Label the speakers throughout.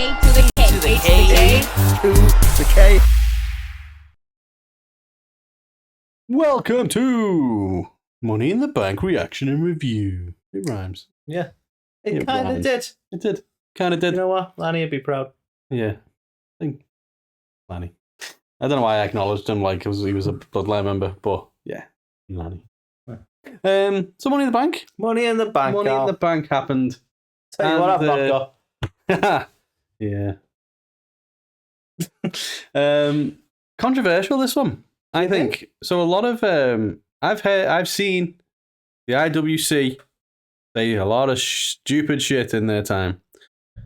Speaker 1: A2theK. Welcome to Money in the Bank reaction and review. It rhymes.
Speaker 2: Yeah. It kind of
Speaker 1: rhymes.
Speaker 2: did.
Speaker 1: It did. Kind of did.
Speaker 2: You know what? Lanny would be proud.
Speaker 1: Yeah. I think Lanny. I don't know why I acknowledged him like he was a Bloodline member, but yeah, Lanny. So Money in the Bank.
Speaker 2: Money in the Bank.
Speaker 1: Money in the Bank happened.
Speaker 2: Tell you what, I've not got.
Speaker 1: Yeah. Controversial, this one. I think so. A lot of I've seen the IWC say a lot of stupid shit in their time.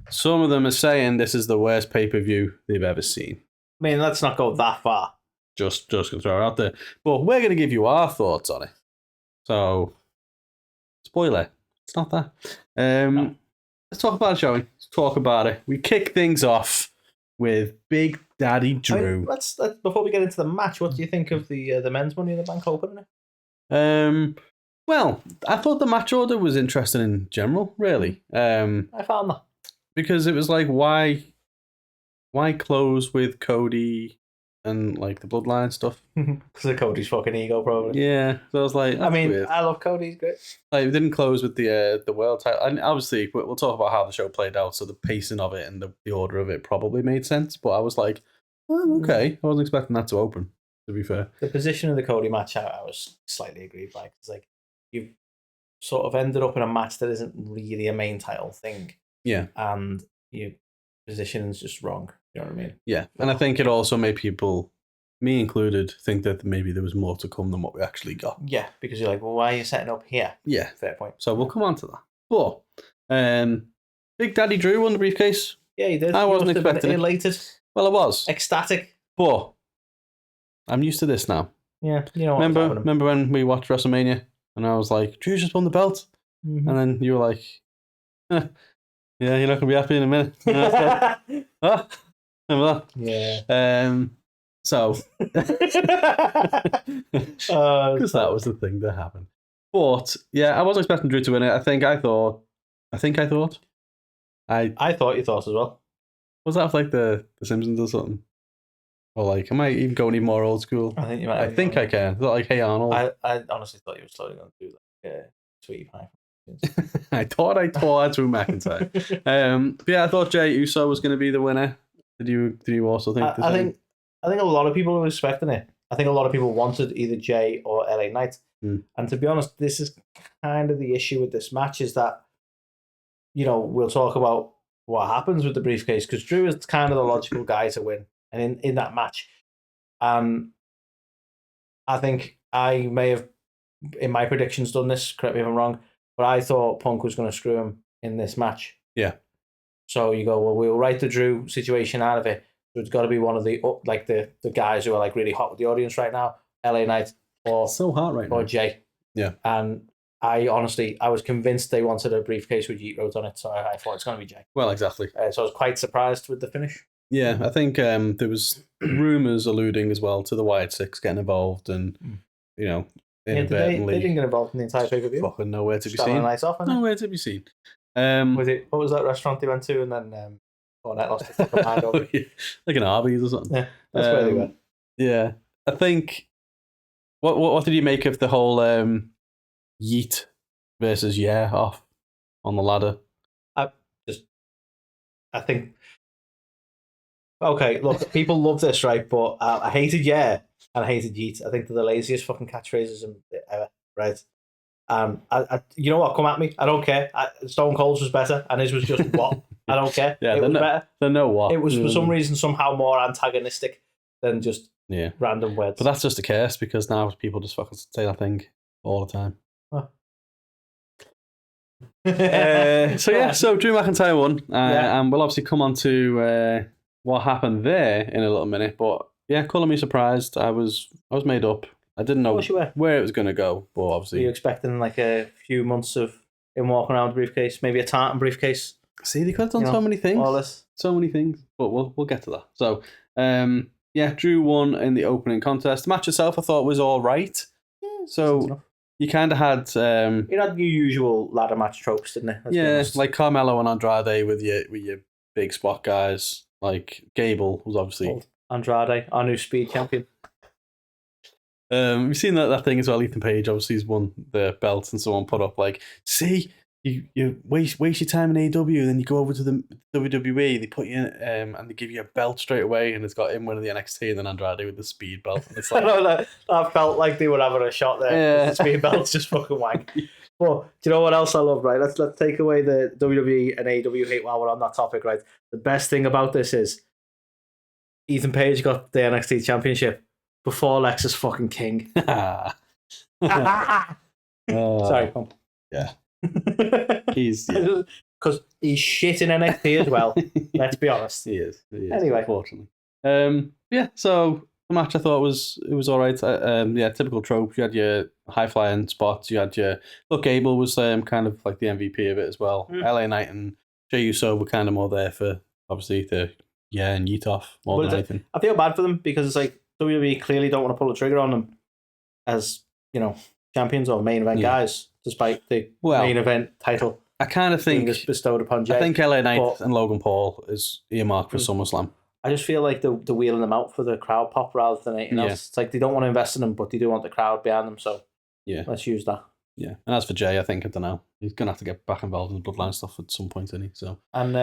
Speaker 1: Some of them are saying this is the worst pay-per-view they've ever seen.
Speaker 2: I mean, let's not go that far.
Speaker 1: Just gonna throw it out there, but we're gonna give you our thoughts on it. So, spoiler, it's not that.
Speaker 2: No.
Speaker 1: Let's talk about it, shall we? Let's talk about it. We kick things off with Big Daddy Drew.
Speaker 2: I mean, let's before we get into the match, what do you think of the men's Money in the Bank opening?
Speaker 1: Well, I thought the match order was interesting in general, really.
Speaker 2: I found that.
Speaker 1: Because it was like, why close with Cody and like the Bloodline stuff?
Speaker 2: Because of Cody's fucking ego, probably.
Speaker 1: Yeah, so I was like,
Speaker 2: I mean,
Speaker 1: weird.
Speaker 2: I love Cody, he's great.
Speaker 1: Like, we didn't close with the world title, and obviously we'll talk about how the show played out. So the pacing of it and the order of it probably made sense. But I was like, oh, okay, I wasn't expecting that to open. To be fair,
Speaker 2: the position of the Cody match, I was slightly aggrieved by. It's like you've sort of ended up in a match that isn't really a main title thing.
Speaker 1: Yeah,
Speaker 2: and your positioning's just wrong. You know what I mean?
Speaker 1: Yeah, and I think it also made people, me included, think that maybe there was more to come than what we actually got.
Speaker 2: Yeah, because you're like, well, why are you setting up here?
Speaker 1: Yeah,
Speaker 2: fair point.
Speaker 1: So we'll come on to that. But Big Daddy Drew won the briefcase.
Speaker 2: Yeah, he did.
Speaker 1: I wasn't expecting it.
Speaker 2: Elated.
Speaker 1: Well, I was
Speaker 2: ecstatic.
Speaker 1: But I'm used to this now.
Speaker 2: Yeah, you know.
Speaker 1: Remember when we watched WrestleMania and I was like, Drew just won the belt, and then you were like, yeah, you're not gonna be happy in a minute. Huh? Remember that?
Speaker 2: Yeah.
Speaker 1: So, because that was the thing that happened. But yeah, I wasn't expecting Drew to win it. I thought. I thought
Speaker 2: you thought as well.
Speaker 1: Was that like the Simpsons or something? Or like, am I even going even more old school?
Speaker 2: I think you might.
Speaker 1: I think I can. Is that like Hey Arnold?
Speaker 2: I honestly thought you were slowly going to do like Sweetie Pie.
Speaker 1: I thought I tore through McIntyre. But yeah, I thought Jey Uso was going to be the winner. Did you also think?
Speaker 2: I think a lot of people were expecting it. I think a lot of people wanted either Jey or LA Knight. And to be honest, this is kind of the issue with this match is that, you know, we'll talk about what happens with the briefcase because Drew is kind of the logical guy to win, and in that match, I think I may have in my predictions done this. Correct me if I'm wrong. But I thought Punk was going to screw him in this match.
Speaker 1: Yeah.
Speaker 2: So you go, well, we'll write the Drew situation out of it. So it's got to be one of the like the guys who are like really hot with the audience right now, LA Knight or
Speaker 1: so hot right now,
Speaker 2: or Jey.
Speaker 1: Yeah.
Speaker 2: And I was convinced they wanted a briefcase with Yeet Rhodes on it, so I thought it's going to be Jey.
Speaker 1: Well, exactly.
Speaker 2: So I was quite surprised with the finish.
Speaker 1: Yeah, I think there was rumors alluding as well to the Wyatt Six getting involved, and you know.
Speaker 2: They didn't get involved in the entire pay-per-view.
Speaker 1: Fucking nowhere to be
Speaker 2: seen.
Speaker 1: Nowhere to be seen.
Speaker 2: What was that restaurant they went to, and then Cornette lost his fucking mind over it?
Speaker 1: Like an Arby's or something.
Speaker 2: Yeah, that's where they went.
Speaker 1: Yeah, I think. What did you make of the whole Yeet versus Yeah off on the ladder?
Speaker 2: I think. Okay, look, people love this, right? But I hated Yeah and I hated Yeet. I think they're the laziest fucking catchphrases ever, right? You know what? Come at me. I don't care. Stone Cold's was better, and his was just what? I don't care.
Speaker 1: Yeah,
Speaker 2: it was better.
Speaker 1: They know what.
Speaker 2: It was for some reason somehow more antagonistic than just random words.
Speaker 1: But that's just a curse because now people just fucking say that thing all the time.
Speaker 2: Huh.
Speaker 1: So Drew McIntyre won, and we'll obviously come on to what happened there in a little minute. But yeah, calling me surprised. I was made up. I didn't know where it was going to go, but obviously...
Speaker 2: Were you expecting like a few months of him walking around with a briefcase? Maybe a tartan briefcase?
Speaker 1: See, they could have done so many things.
Speaker 2: All this.
Speaker 1: So many things. But we'll get to that. So, yeah, Drew won in the opening contest. The match itself I thought was all right.
Speaker 2: Yeah,
Speaker 1: so you kind of had...
Speaker 2: it had your usual ladder match tropes, didn't it?
Speaker 1: Like Carmelo and Andrade with your big spot guys. Like Gable was obviously
Speaker 2: Old Andrade, our new speed champion.
Speaker 1: We've seen that thing as well. Ethan Page obviously has won the belt, and someone put up like, see, you waste your time in AEW, then you go over to the WWE, they put you in, and they give you a belt straight away, and it's got him winning the NXT, and then Andrade with the speed belt. And it's like,
Speaker 2: I felt like they were having a shot there. Yeah. The speed belt's just fucking wank. But do you know what else I love, right? Let's take away the WWE and AEW hate while we're on that topic, right? The best thing about this is Ethan Page got the NXT championship before Lex is fucking king. Sorry, come.
Speaker 1: Yeah. Because
Speaker 2: he's shit in NXT as well. Let's be honest.
Speaker 1: He is.
Speaker 2: Anyway,
Speaker 1: unfortunately. Yeah. So the match I thought was all right. Yeah, typical trope. You had your high flying spots. You had your Gable was kind of like the MVP of it as well. LA Knight and Jey Uso were kind of more there for obviously the and yeet off more than anything.
Speaker 2: I feel bad for them because it's like WWE clearly don't want to pull the trigger on them as champions or main event guys, despite the main event title.
Speaker 1: I kind of think
Speaker 2: bestowed upon Jey.
Speaker 1: I think LA Knight and Logan Paul is earmarked for SummerSlam.
Speaker 2: I just feel like they're wheeling them out for the crowd pop rather than anything else. It's like they don't want to invest in them, but they do want the crowd behind them. So let's use that.
Speaker 1: Yeah, and as for Jey, I think I don't know. He's gonna have to get back involved in the Bloodline stuff at some point, isn't he? So
Speaker 2: and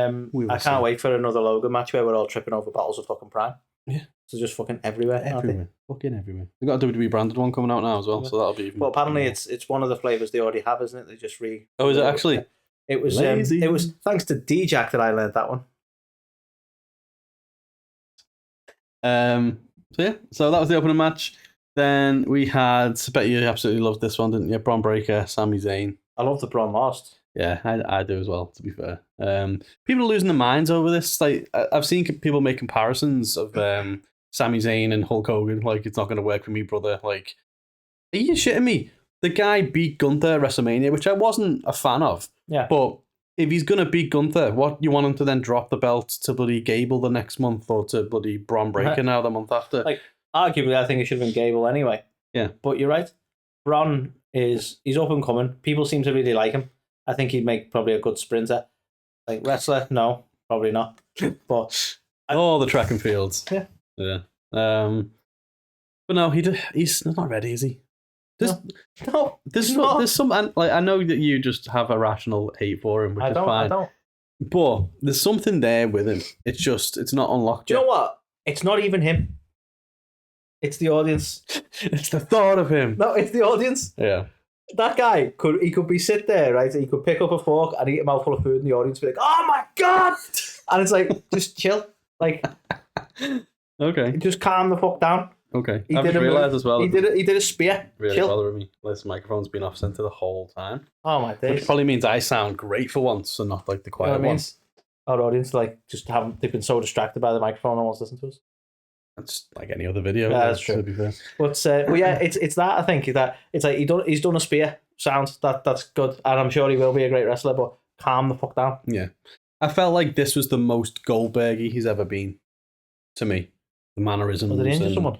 Speaker 2: I can't wait for another Logan match where we're all tripping over bottles of fucking Prime.
Speaker 1: Yeah,
Speaker 2: so just fucking everywhere.
Speaker 1: Fucking everywhere. They got a WWE branded one coming out now as well, so that'll be.
Speaker 2: Well, apparently it's one of the flavors they already have, isn't it? They just
Speaker 1: Oh, is it actually?
Speaker 2: It was. It was thanks to D-Jack that I learned that one.
Speaker 1: So that was the opening match. Then we had, I bet you absolutely loved this one, didn't you? Bron Breakker, Sami Zayn.
Speaker 2: I love the Bron lost.
Speaker 1: Yeah, I do as well, to be fair. People are losing their minds over this. Like I've seen people make comparisons of Sami Zayn and Hulk Hogan. Like, it's not going to work for me, brother. Like, are you shitting me? The guy beat Gunther at WrestleMania, which I wasn't a fan of.
Speaker 2: Yeah.
Speaker 1: But if he's going to beat Gunther, what, you want him to then drop the belt to bloody Gable the next month or to bloody Bron Breakker now the month after?
Speaker 2: Like, arguably, I think it should have been Gable anyway.
Speaker 1: Yeah.
Speaker 2: But you're right. Bron he's up and coming. People seem to really like him. I think he'd make probably a good sprinter. Like, wrestler? No, probably not. But
Speaker 1: the track and fields.
Speaker 2: Yeah.
Speaker 1: Yeah. But no, he's not ready, is he? There's some like, I know that you just have a rational hate for him, which is fine. I don't. But there's something there with him. It's not unlocked
Speaker 2: yet. Do you know what? It's not even him. It's the audience.
Speaker 1: It's the thought of him.
Speaker 2: No, it's the audience.
Speaker 1: Yeah.
Speaker 2: That guy could be sit there, right? He could pick up a fork and eat a mouthful of food, and the audience would be like, "Oh my god!" And it's like, just chill, like,
Speaker 1: okay,
Speaker 2: just calm the fuck down.
Speaker 1: Okay, I just realised as well.
Speaker 2: He did a spear.
Speaker 1: Really
Speaker 2: chill.
Speaker 1: bothering me. This microphone's been off center the whole time.
Speaker 2: Oh my days!
Speaker 1: Which probably means I sound great for once, and not like the quiet ones.
Speaker 2: Our audience they've been so distracted by the microphone, no one's listening to us.
Speaker 1: That's like any other video.
Speaker 2: Yeah, that's true. To be fair. But yeah, it's that I think that it's like he's done a spear sound that's good, and I'm sure he will be a great wrestler. But calm the fuck down.
Speaker 1: Yeah, I felt like this was the most Goldbergy he's ever been. To me, the mannerisms.
Speaker 2: Did he injure someone?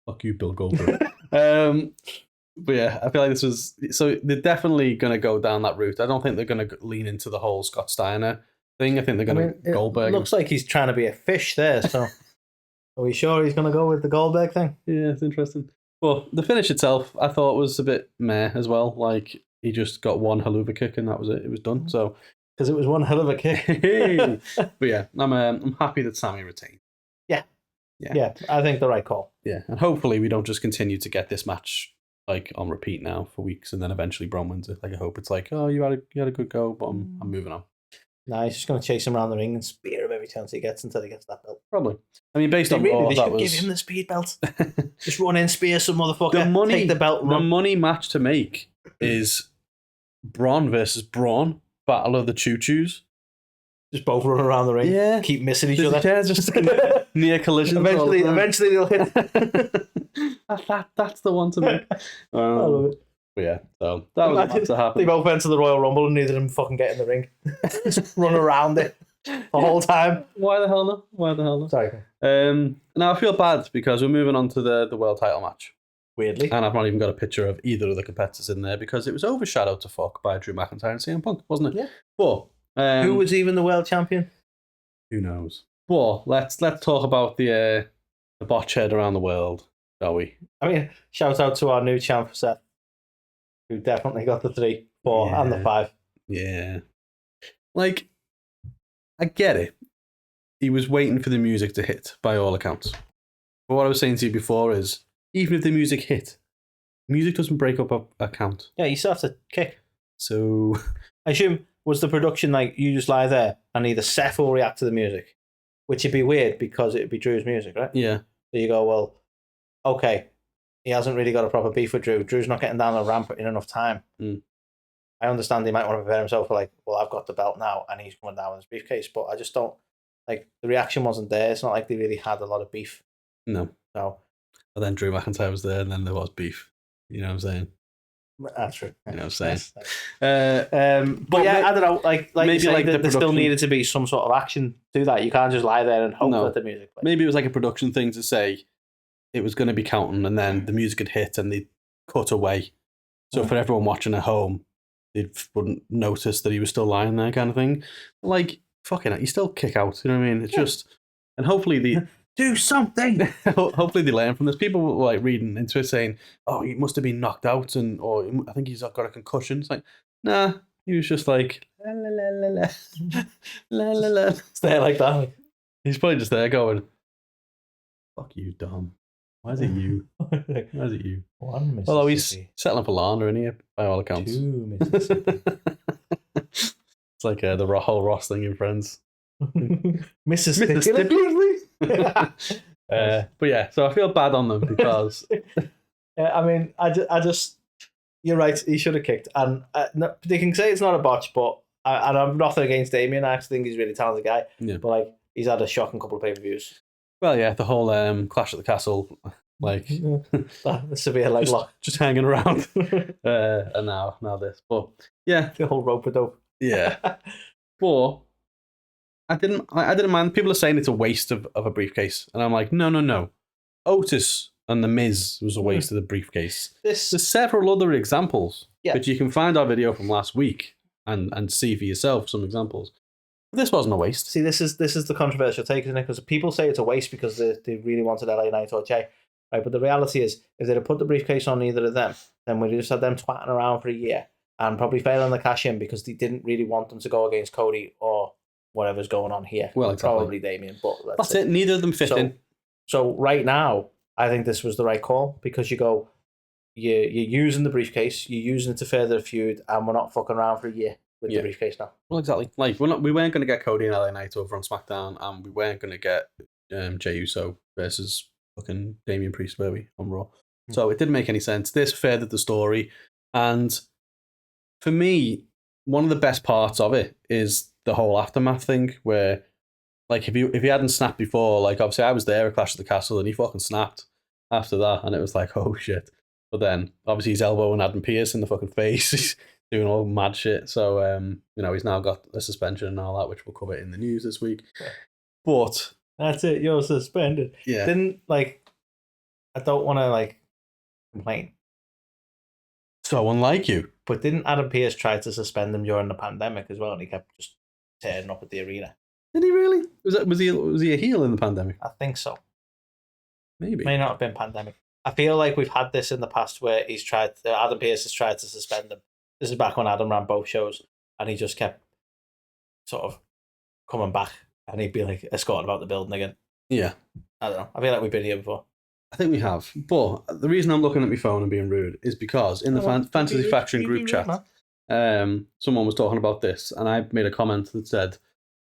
Speaker 1: Fuck you, Bill Goldberg. But yeah, I feel like this was so they're definitely going to go down that route. I don't think they're going to lean into the whole Scott Steiner thing. I think they're going to Goldberg.
Speaker 2: It looks like he's trying to be a fish there. So, are we sure he's going to go with the Goldberg thing?
Speaker 1: Yeah, it's interesting. Well, the finish itself, I thought was a bit meh as well. Like, he just got one haluva kick and that was it. It was done. So,
Speaker 2: because it was one hell of a kick.
Speaker 1: But yeah, I'm happy that Sami retained.
Speaker 2: Yeah, I think the right call.
Speaker 1: Yeah, and hopefully we don't just continue to get this match like on repeat now for weeks, and then eventually Bron wins it. Like, I hope it's like, oh, you had a good go, but I'm moving on.
Speaker 2: No, he's just going to chase him around the ring and spear him every chance he gets until he gets that belt.
Speaker 1: Probably. I mean, based on
Speaker 2: they
Speaker 1: Raw,
Speaker 2: should give him the speed belt. Just run in, spear some motherfucker, take the belt.
Speaker 1: The money match to make is Bron versus Braun, Battle of the Choo-Choos.
Speaker 2: Just both run around the ring.
Speaker 1: Yeah.
Speaker 2: Keep missing each other.
Speaker 1: Yeah, just near collision.
Speaker 2: Eventually they'll hit.
Speaker 1: That's the one to make.
Speaker 2: I love it.
Speaker 1: But yeah, so that was about to happen.
Speaker 2: They both went to the Royal Rumble and neither of them fucking get in the ring. Just run around it the whole time.
Speaker 1: Why the hell not?
Speaker 2: Sorry.
Speaker 1: Now I feel bad because we're moving on to the world title match.
Speaker 2: Weirdly.
Speaker 1: And I've not even got a picture of either of the competitors in there because it was overshadowed to fuck by Drew McIntyre and CM Punk, wasn't it?
Speaker 2: Yeah.
Speaker 1: But
Speaker 2: who was even the world champion?
Speaker 1: Who knows? But let's talk about the botch head around the world, shall we?
Speaker 2: I mean, shout out to our new champ, Seth, who definitely got the 3, 4, and the 5.
Speaker 1: Yeah. Like, I get it. He was waiting for the music to hit, by all accounts. But what I was saying to you before is, even if the music hit, music doesn't break up a count.
Speaker 2: Yeah, you still have to kick.
Speaker 1: So...
Speaker 2: I assume, was the production like, you just lie there and either Seth will react to the music, which would be weird because it would be Drew's music, right?
Speaker 1: Yeah.
Speaker 2: So you go, well, okay, he hasn't really got a proper beef with Drew. Drew's not getting down the ramp in enough time. I understand he might want to prepare himself for like, well, I've got the belt now and he's coming down with his briefcase, but I just don't, like, the reaction wasn't there. It's not like they really had a lot of beef.
Speaker 1: No.
Speaker 2: So.
Speaker 1: But then Drew McIntyre was there and then there was beef. You know what I'm saying?
Speaker 2: That's true.
Speaker 1: You know what I'm saying?
Speaker 2: But yeah, I don't know. Like maybe you say,
Speaker 1: like
Speaker 2: there still needed to be some sort of action to that. You can't just lie there and hope that the music plays.
Speaker 1: Maybe it was like a production thing to say it was going to be counting and then the music had hit and they cut away. So for everyone watching at home, they wouldn't notice that he was still lying there, kind of thing. Like, fucking it, you still kick out. You know what I mean? It's just, and hopefully the.
Speaker 2: Do something.
Speaker 1: Hopefully they learn from this. People were like reading into it saying, "Oh, he must have been knocked out," or I think he's got a concussion. It's like, nah, he was just like, la la la la la la la.
Speaker 2: Stay like that.
Speaker 1: He's probably just there going, "Fuck you, Dom. Why is it you? Why is it you?"
Speaker 2: One Mississippi.
Speaker 1: Although he's settling for Lana, isn't he? By all accounts.
Speaker 2: 2 Mississippi.
Speaker 1: It's like the whole Ross thing in Friends.
Speaker 2: Mississippi.
Speaker 1: But yeah, so I feel bad on them because
Speaker 2: I mean, I just you're right, he should have kicked, and they can say it's not a botch, but and I'm nothing against Damian. I actually think he's a really talented guy, but like he's had a shocking couple of pay-per-views.
Speaker 1: Well, yeah, the whole Clash at the Castle, like
Speaker 2: the severe leg lock,
Speaker 1: just hanging around, and now this, but yeah,
Speaker 2: the whole rope-a-dope.
Speaker 1: Yeah, but I didn't mind. People are saying it's a waste of a briefcase, and I'm like, no. Otis and The Miz was a waste of the briefcase. There's several other examples, but you can find our video from last week and see for yourself some examples. But this wasn't a waste.
Speaker 2: See, this is the controversial take, isn't it? Because people say it's a waste because they really wanted LA Knight or Jay, right? But the reality is, if they'd have put the briefcase on either of them, then we'd just had them twatting around for a year and probably failing the cash in because they didn't really want them to go against Cody or whatever's going on here.
Speaker 1: Well, exactly.
Speaker 2: Probably Damian, but
Speaker 1: that's it. Neither of them fit in.
Speaker 2: So right now, I think this was the right call because you're using the briefcase, you're using it to further the feud, and we're not fucking around for a year with the briefcase now.
Speaker 1: Well, exactly. Like we weren't going to get Cody and LA Knight over on SmackDown, and we weren't going to get Jey Uso versus fucking Damian Priest, were we, on Raw? So it didn't make any sense. This furthered the story, and for me, one of the best parts of it is the whole aftermath thing, where, like, if he hadn't snapped before, like, obviously I was there at Clash of the Castle, and he fucking snapped after that, and it was like, oh shit. But then, obviously, he's elbowing Adam Pearce in the fucking face. He's doing all mad shit. So, he's now got a suspension and all that, which we'll cover in the news this week. Yeah. But
Speaker 2: that's it. You're suspended.
Speaker 1: Yeah.
Speaker 2: I don't want to complain.
Speaker 1: So unlike you.
Speaker 2: But didn't Adam Pearce try to suspend him during the pandemic as well, and he kept just turning up at the arena?
Speaker 1: Did he really? Was he a heel in the pandemic?
Speaker 2: I think so.
Speaker 1: Maybe.
Speaker 2: May not have been pandemic. I feel like we've had this in the past where Adam Pearce has tried to suspend him. This is back when Adam ran both shows, and he just kept sort of coming back, and he'd be like escorting about the building again.
Speaker 1: Yeah.
Speaker 2: I don't know. I feel like we've been here before.
Speaker 1: I think we have. But the reason I'm looking at my phone and being rude is because in the Fantasy Faction group chat, someone was talking about this, and I made a comment that said,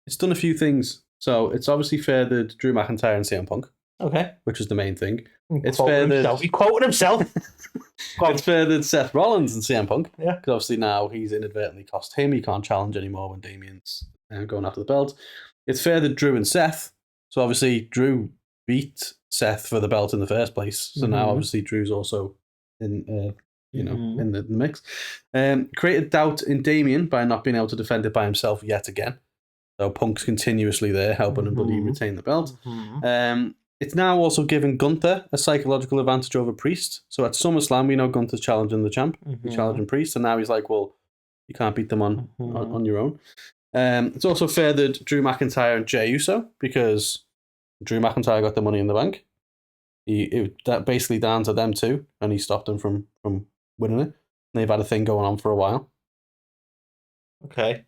Speaker 1: it's done a few things. So it's obviously furthered Drew McIntyre and CM Punk.
Speaker 2: Okay.
Speaker 1: Which is the main thing.
Speaker 2: It's furthered. He quoted himself.
Speaker 1: It's furthered Seth Rollins and CM Punk.
Speaker 2: Yeah.
Speaker 1: Because obviously now he's inadvertently cost him. He can't challenge anymore when Damian's going after the belt. It's furthered Drew and Seth. So obviously Drew beat Seth for the belt in the first place. So now obviously Drew's also in the mix. Created doubt in Damian by not being able to defend it by himself yet again. So Punk's continuously there helping him retain the belt. it's now also given Gunther a psychological advantage over Priest. So at SummerSlam, we know Gunther's challenging the champ. He's challenging Priest, and now he's like, well, you can't beat them on your own. It's also furthered Drew McIntyre and Jey Uso because Drew McIntyre got the Money in the Bank. That basically down to them two, and he stopped them from winning it. And they've had a thing going on for a while.
Speaker 2: Okay,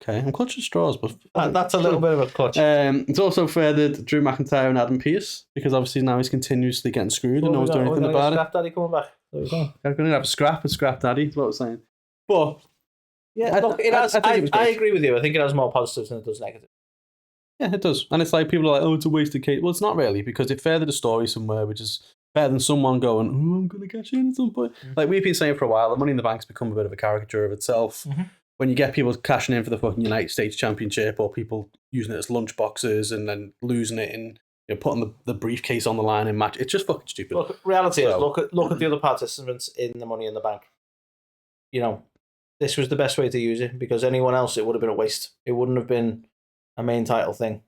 Speaker 1: I'm clutching straws, but
Speaker 2: that's a little bit of a clutch.
Speaker 1: It's also furthered Drew McIntyre and Adam Pearce because obviously now he's continuously getting screwed and no one's doing anything about it.
Speaker 2: Scrap Daddy coming back. There we go.
Speaker 1: I'm going to have a scrap Daddy. Is what I was saying. But
Speaker 2: yeah, look, it has. I agree with you. I think it has more positives than it does negatives.
Speaker 1: Yeah, it does. And it's like people are like, oh, it's a wasted case. Well, it's not really because it furthered a story somewhere, which is better than someone going, oh, I'm going to catch in at some point. Like we've been saying for a while, the Money in the Bank's become a bit of a caricature of itself. When you get people cashing in for the fucking United States Championship or people using it as lunch boxes and then losing it and putting the briefcase on the line in match, it's just fucking stupid.
Speaker 2: Look, reality is, look at the other participants in the Money in the Bank. This was the best way to use it because anyone else, it would have been a waste. It wouldn't have been a main title thing.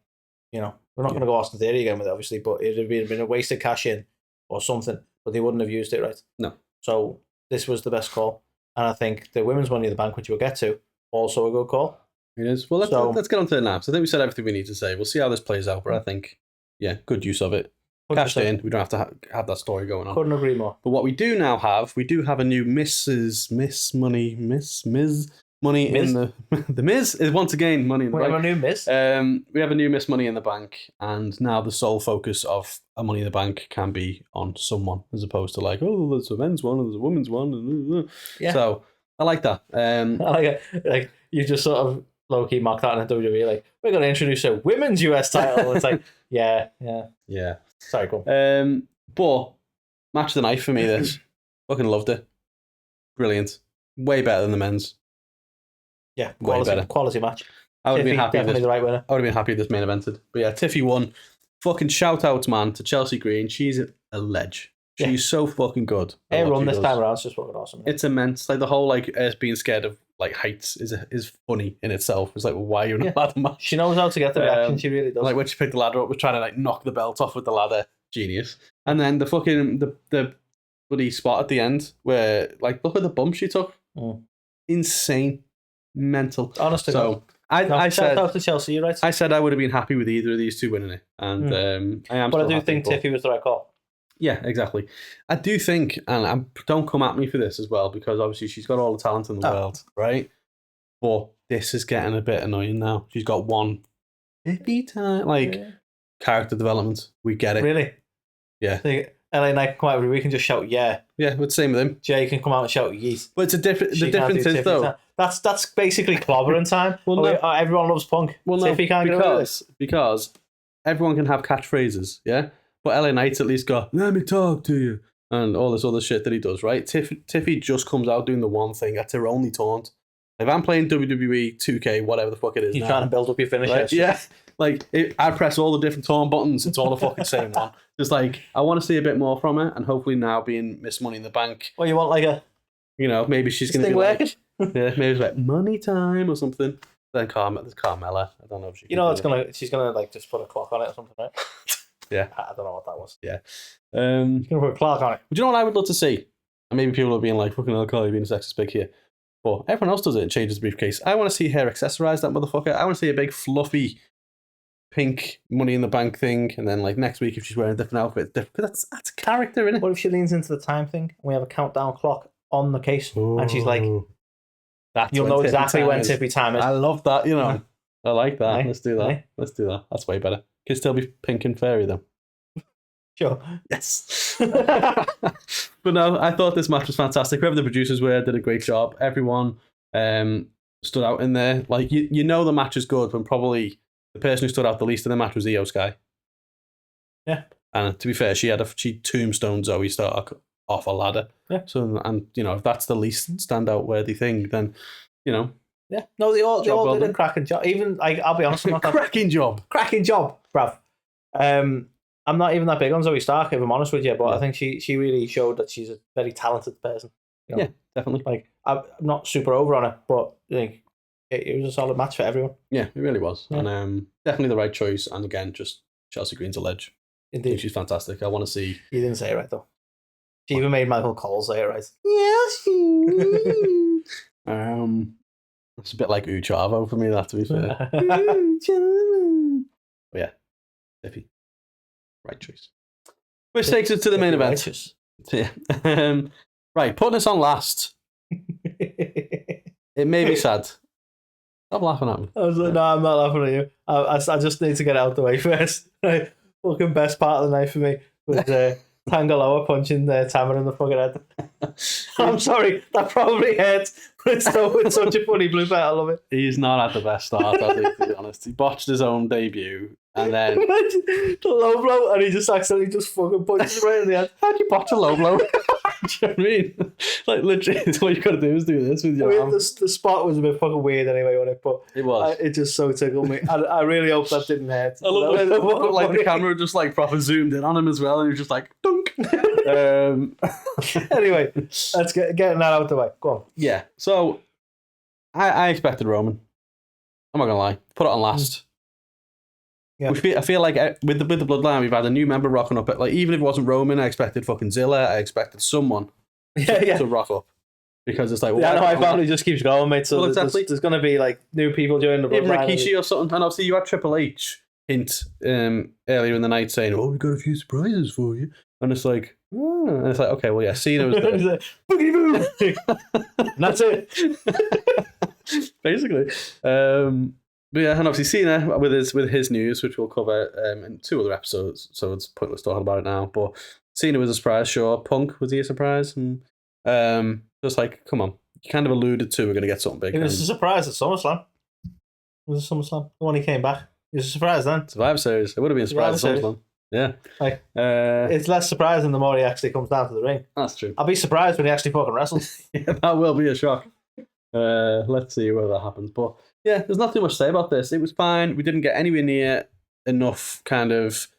Speaker 2: We're not going to go Austin Theory again with it, obviously, but it would have been a wasted cash in or something, but they wouldn't have used it right.
Speaker 1: No.
Speaker 2: So this was the best call. And I think the women's Money in the Bank, which we'll get to, also a good call.
Speaker 1: It is. Well, let's get on to it now. So I think we said everything we need to say. We'll see how this plays out, but I think, good use of it. 100%. Cashed in. We don't have to have that story going on.
Speaker 2: Couldn't agree more.
Speaker 1: But what we do now have, a new Miz Money in the Miz is once again Money in the Bank.
Speaker 2: We have a new Miz.
Speaker 1: We have a new Miz Money in the Bank, and now the sole focus of a Money in the Bank can be on someone as opposed to like, oh, there's a men's one and there's a women's one. Yeah. So I like that. I
Speaker 2: like it. Like you just sort of low key mocked that in the WWE. Like we're going to introduce a women's US title. It's like yeah. Sorry, cool.
Speaker 1: But match of the night for me. This fucking loved it. Brilliant. Way better than the men's.
Speaker 2: Yeah, quality match.
Speaker 1: I would have been happy.
Speaker 2: Definitely the right winner.
Speaker 1: I would have been happy if this main evented. But yeah, Tiffy won. Fucking shout outs, man, to Chelsea Green. She's a ledge. She's so fucking good.
Speaker 2: Her run this time around is just fucking awesome.
Speaker 1: It's immense. Like the whole being scared of like heights is funny in itself. It's like, well, why are you in a ladder match?
Speaker 2: She knows how to get the reaction. She really does.
Speaker 1: Like when she picked the ladder up, was trying to like knock the belt off with the ladder. Genius. And then the fucking the bloody spot at the end where like look at the bump she took. Insane. Mental.
Speaker 2: Honestly,
Speaker 1: so I said
Speaker 2: out to Chelsea, you're right.
Speaker 1: I said I would have been happy with either of these two winning it, and I am.
Speaker 2: But I do think Tiffy was the right call.
Speaker 1: Yeah, exactly. I do think, and don't come at me for this as well, because obviously she's got all the talent in the world, right? But this is getting a bit annoying now. She's got one 50 time character development. We get it.
Speaker 2: Really?
Speaker 1: Yeah.
Speaker 2: LA Knight can come out every week and just shout yeah.
Speaker 1: Yeah, it's the same with him.
Speaker 2: Jay can come out and shout yeet.
Speaker 1: But it's the difference is though.
Speaker 2: That's basically clobbering time. Well, everyone loves Punk. Well, no,
Speaker 1: because everyone can have catchphrases, yeah? But LA Knight's at least got, let me talk to you, and all this other shit that he does, right? Tiffy just comes out doing the one thing. That's her only taunt. If I'm playing WWE 2K, whatever the fuck it is
Speaker 2: You're trying to build up your finisher.
Speaker 1: Right? Yeah. I press all the different taunt buttons. It's all the fucking same one. Just like, I want to see a bit more from her, and hopefully now being Miss Money in the Bank.
Speaker 2: Well, you want like a...
Speaker 1: maybe she's going to be like... Yeah, maybe it's like money time or something. Then there's Carmella. I don't know if she.
Speaker 2: She's gonna like just put a clock on it or something, right?
Speaker 1: Yeah,
Speaker 2: I don't know what that was.
Speaker 1: Yeah,
Speaker 2: she's gonna put a clock on it.
Speaker 1: But you know what I would love to see? And maybe people are being like, "Fucking hell, Carly being a sexist big here," but everyone else does it and changes the briefcase. I want to see her accessorize that motherfucker. I want to see a big fluffy pink Money in the Bank thing, and then like next week if she's wearing a different outfit, because that's a character, isn't it?
Speaker 2: What if she leans into the time thing and we have a countdown clock on the case, and she's like. You'll know exactly when Tiffy time is.
Speaker 1: I love that, I like that. Let's do that. Let's do that. That's way better. Can still be pink and fairy, though.
Speaker 2: Sure.
Speaker 1: Yes. But no, I thought this match was fantastic. Whoever the producers were did a great job. Everyone stood out in there. Like, you know the match is good when probably the person who stood out the least in the match was Io Sky.
Speaker 2: Yeah.
Speaker 1: And to be fair, she tombstoned Zoe Stark off a ladder.
Speaker 2: Yeah.
Speaker 1: So, and if that's the least standout worthy thing, then
Speaker 2: Yeah. No, they all did a cracking job. Even I'll be honest, I'm not that
Speaker 1: cracking job,
Speaker 2: bruv. I'm not even that big on Zoe Stark, if I'm honest with you, but I think she really showed that she's a very talented person.
Speaker 1: Yeah, definitely.
Speaker 2: Like I'm not super over on it, but like it was a solid match for everyone.
Speaker 1: Yeah, it really was, and definitely the right choice. And again, just Chelsea Green's a ledge.
Speaker 2: Indeed.
Speaker 1: She's fantastic. I want to see.
Speaker 2: You didn't say it right, though. She even made Michael Cole say it right.
Speaker 1: Yes. It's a bit like Uchavo for me, that, to be fair. But yeah, Tiffy. Right choice. Which takes us to the main event.
Speaker 2: Righteous.
Speaker 1: Yeah. Right, putting us on last. It made me sad. Stop laughing at me.
Speaker 2: I was like, no, I'm not laughing at you. I just need to get out the way first. Right. Fucking best part of the night for me was Tangaloa punching Tamara in the fucking head. I'm sorry, that probably hurt, but it's such a funny blooper. I love it.
Speaker 1: He's not at the best start, I think, to be honest. He botched his own debut, and then
Speaker 2: the low blow, and he just accidentally just fucking punches him right in the head.
Speaker 1: How'd you botch a low blow? Do you know what I mean? Like, literally, all you got to do is do this with your arm.
Speaker 2: The spot was a bit fucking weird anyway on it, but
Speaker 1: it was.
Speaker 2: It just so tickled me. I really hope that didn't hurt.
Speaker 1: I love it. Like the camera just like proper zoomed in on him as well, and he was just like, dunk.
Speaker 2: Anyway, let's getting that out of the way. Go on.
Speaker 1: Yeah. So, I expected Roman. I'm not gonna lie. Put it on last.
Speaker 2: Yeah.
Speaker 1: I feel like with the Bloodline, we've had a new member rocking up. Like, even if it wasn't Roman, I expected fucking Zilla. I expected someone to rock up, because it's like, well,
Speaker 2: my family just keeps going, mate. So there's going to be like new people joining the Bloodline.
Speaker 1: Even Rikishi or something. And obviously, you had Triple H hint earlier in the night saying, "Oh, we've got a few surprises for you," and it's like, and it's like, okay, well, yeah, Cena was there.
Speaker 2: Boogity boo! And that's it.
Speaker 1: Basically. But yeah, and obviously Cena with his news, which we'll cover in 2 other episodes, so it's pointless talking about it now. But Cena was a surprise, sure. Punk, was he a surprise? And just like, come on, you kind of alluded to we're going to get something big.
Speaker 2: It was a surprise at SummerSlam. It was a SummerSlam. The one he came back. It was a surprise then.
Speaker 1: Survivor Series. It would have been a surprise at SummerSlam. Yeah.
Speaker 2: Like, it's less surprising the more he actually comes down to the ring.
Speaker 1: That's true.
Speaker 2: I'll be surprised when he actually fucking wrestles.
Speaker 1: Yeah, that will be a shock. Let's see whether that happens. But yeah, there's not too much to say about this. It was fine. We didn't get anywhere near enough kind of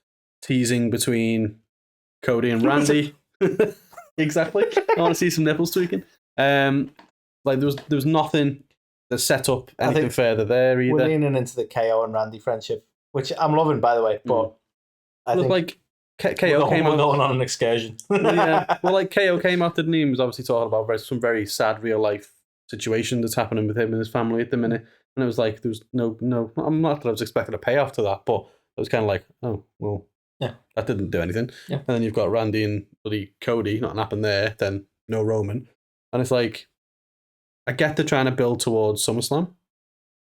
Speaker 1: teasing between Cody and Randy. Exactly. I want to see some nipples tweaking. Like there was nothing that set up anything further there either.
Speaker 2: We're leaning into the KO and Randy friendship, which I'm loving, by the way. But I think
Speaker 1: like KO came out
Speaker 2: going on an excursion.
Speaker 1: Yeah. Well, like KO came out, didn't he? He was obviously talking about some very sad real life situation that's happening with him and his family at the minute. And it was like, there was no, I'm not that I was expecting a payoff to that, but it was kind of like, oh, well,
Speaker 2: yeah,
Speaker 1: that didn't do anything.
Speaker 2: Yeah.
Speaker 1: And then you've got Randy and bloody Cody, nothing happened there, then no Roman. And it's like, I get they're trying to build towards SummerSlam,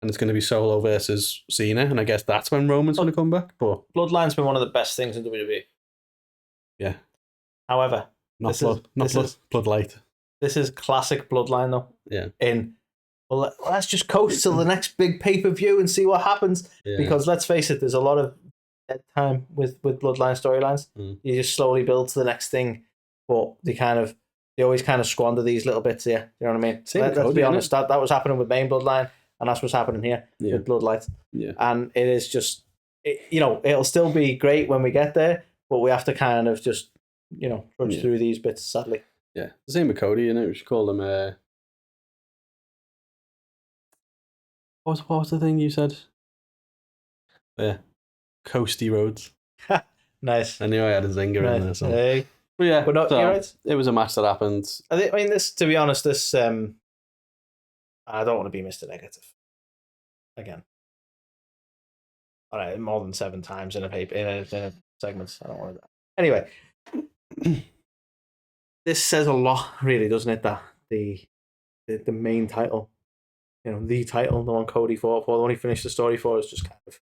Speaker 1: and it's going to be Solo versus Cena, and I guess that's when Roman's going to come back. But
Speaker 2: Bloodline's been one of the best things in WWE.
Speaker 1: Yeah.
Speaker 2: However,
Speaker 1: Bloodlight.
Speaker 2: This is classic Bloodline, though.
Speaker 1: Yeah.
Speaker 2: Well, let's just coast till the next big pay-per-view and see what happens. Yeah. Because let's face it, there's a lot of dead time with Bloodline storylines. You just slowly build to the next thing, but they always kind of squander these little bits here. You know what I mean? Let's be honest. That was happening with main Bloodline, and that's what's happening here with Bloodlight.
Speaker 1: Yeah.
Speaker 2: And it is just, it'll still be great when we get there, but we have to kind of just, trudge through these bits, sadly.
Speaker 1: Yeah. The same with Cody, we should call him... What was the thing you said? Yeah. Coasty Rhodes.
Speaker 2: Nice.
Speaker 1: I knew I had a zinger in there. So.
Speaker 2: Hey.
Speaker 1: But yeah,
Speaker 2: you're right.
Speaker 1: It was a match that happened.
Speaker 2: I mean, this, to be honest, this, I don't want to be Mr. Negative. Again. All right, more than 7 times in a segment. I don't want to. Anyway. This says a lot, really, doesn't it? That the main title, the title, the one Cody fought for, the one he finished the story for, is just kind of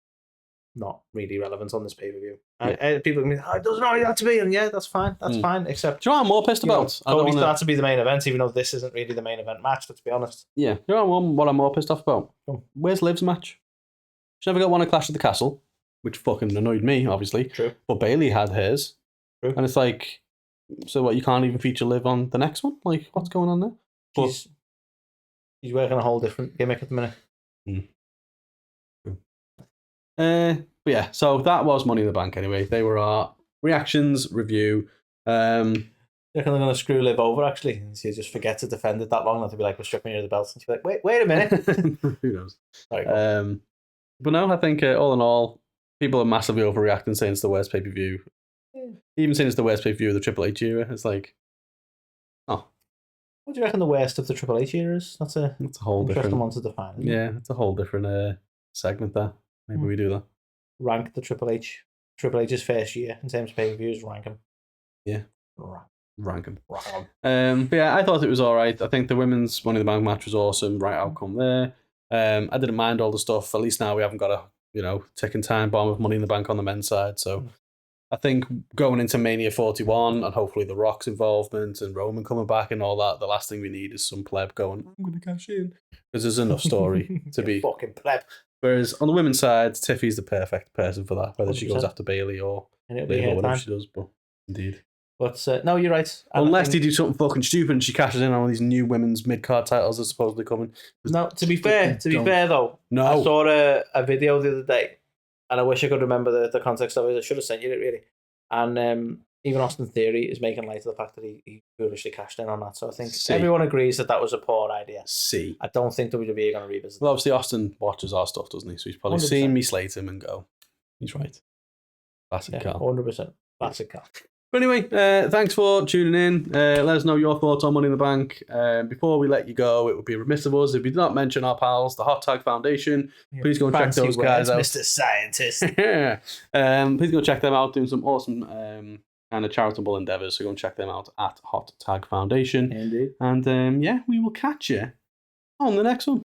Speaker 2: not really relevant on this pay-per-view. Yeah. People can be, it doesn't already have to be, and yeah, that's fine. That's fine. Except,
Speaker 1: do you know what I'm more pissed about?
Speaker 2: Cody starts to be the main event, even though this isn't really the main event match. Let's be honest.
Speaker 1: Yeah, you know what I'm more pissed off about? Where's Liv's match? She never got one at Clash at the Castle, which fucking annoyed me, obviously.
Speaker 2: True.
Speaker 1: But Bayley had hers.
Speaker 2: True.
Speaker 1: And it's like, so what? You can't even feature Liv on the next one? Like, what's going on there?
Speaker 2: He's working a whole different gimmick at the minute.
Speaker 1: But yeah, so that was Money in the Bank anyway. They were our reactions, review.
Speaker 2: You reckon they're going to screw Liv over, actually? And she just forget to defend it that long, and they'll be like, we're stripping you of the belts. And she'll be like, wait a minute.
Speaker 1: Who knows?
Speaker 2: Sorry,
Speaker 1: but no, I think all in all, people are massively overreacting, saying it's the worst pay-per-view Even saying it's the worst pay-per-view of the Triple H era, it's like, oh.
Speaker 2: What do you reckon the worst of the Triple H eras? That's a
Speaker 1: whole
Speaker 2: interesting
Speaker 1: different
Speaker 2: one to define. Isn't it?
Speaker 1: Yeah, it's a whole different segment there. Maybe we do that.
Speaker 2: Rank the Triple H's first year in terms of pay-per-views. Rank him.
Speaker 1: Yeah.
Speaker 2: Rank
Speaker 1: him.
Speaker 2: him.
Speaker 1: But yeah, I thought it was all right. I think the women's Money in the Bank match was awesome. Right outcome there. I didn't mind all the stuff. At least now we haven't got a ticking time bomb of Money in the Bank on the men's side. So I think going into Mania 41 and hopefully The Rock's involvement and Roman coming back and all that, the last thing we need is some pleb going, I'm going to cash in. Because there's enough story to be.
Speaker 2: Fucking pleb.
Speaker 1: Whereas on the women's side, Tiffy's the perfect person for that, whether 100%. She goes after Bailey or Liv or whatever she does. But indeed.
Speaker 2: But no, you're right.
Speaker 1: Unless they do something fucking stupid and she cashes in on all these new women's mid-card titles that are supposedly coming.
Speaker 2: No, to be fair though, I saw a video the other day, and I wish I could remember the context of it. I should have sent you it really. And even Austin Theory is making light of the fact that he foolishly cashed in on that. So I think everyone agrees that was a poor idea. I don't think WWE are going to revisit.
Speaker 1: Well, obviously Austin watches our stuff, doesn't he? So he's probably 100%. Seen me slate him and go, he's right. Classic Carl.
Speaker 2: 100%. Classic Carl.
Speaker 1: But anyway, thanks for tuning in. Let us know your thoughts on Money in the Bank. Before we let you go, it would be remiss of us if we did not mention our pals, the Hot Tag Foundation. Please go and check those guys out.
Speaker 2: Mr. Scientist.
Speaker 1: Please go check them out, doing some awesome kind of charitable endeavours. So go and check them out at Hot Tag Foundation.
Speaker 2: Indeed.
Speaker 1: And yeah, we will catch you on the next one.